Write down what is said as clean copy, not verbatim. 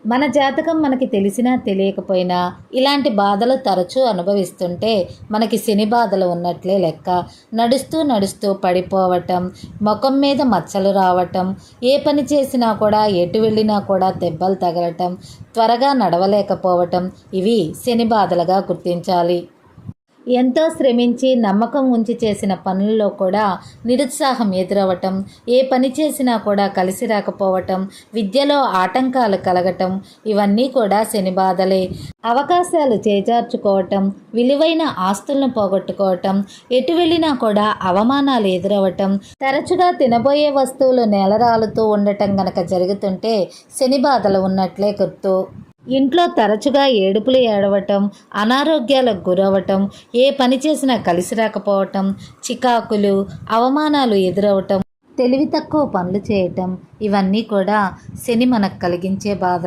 మన జాతకం మనకి తెలిసినా తెలియకపోయినా ఇలాంటి బాధలు తరచూ అనుభవిస్తుంటే మనకి శని బాధలు ఉన్నట్లే లెక్క. నడుస్తూ నడుస్తూ పడిపోవటం, ముఖం మీద మచ్చలు రావటం, ఏ పని చేసినా కూడా ఎటు వెళ్ళినా కూడా దెబ్బలు తగలటం, త్వరగా నడవలేకపోవటం ఇవి శని బాధలుగా గుర్తించాలి. ఎంతో శ్రమించి నమ్మకం ఉంచి చేసిన పనుల్లో కూడా నిరుత్సాహం ఎదురవటం, ఏ పని చేసినా కూడా కలిసి రాకపోవటం, విద్యలో ఆటంకాలు కలగటం ఇవన్నీ కూడా శని బాధలే. అవకాశాలు చేజార్చుకోవటం, విలువైన ఆస్తులను పోగొట్టుకోవటం, ఎటు వెళ్ళినా కూడా అవమానాలు ఎదురవటం, తరచుగా తినబోయే వస్తువులు నేలరాలుతూ ఉండటం గనక జరుగుతుంటే శని బాధలు ఉన్నట్లే గుర్తు. ఇంట్లో తరచుగా ఏడుపులు ఏడవటం, అనారోగ్యాలకు గురవటం, ఏ పని చేసినా కలిసి రాకపోవటం, చికాకులు, అవమానాలు ఎదురవటం, తెలివి తక్కువ పనులు చేయటం ఇవన్నీ కూడా శని మనకు కలిగించే బాధ.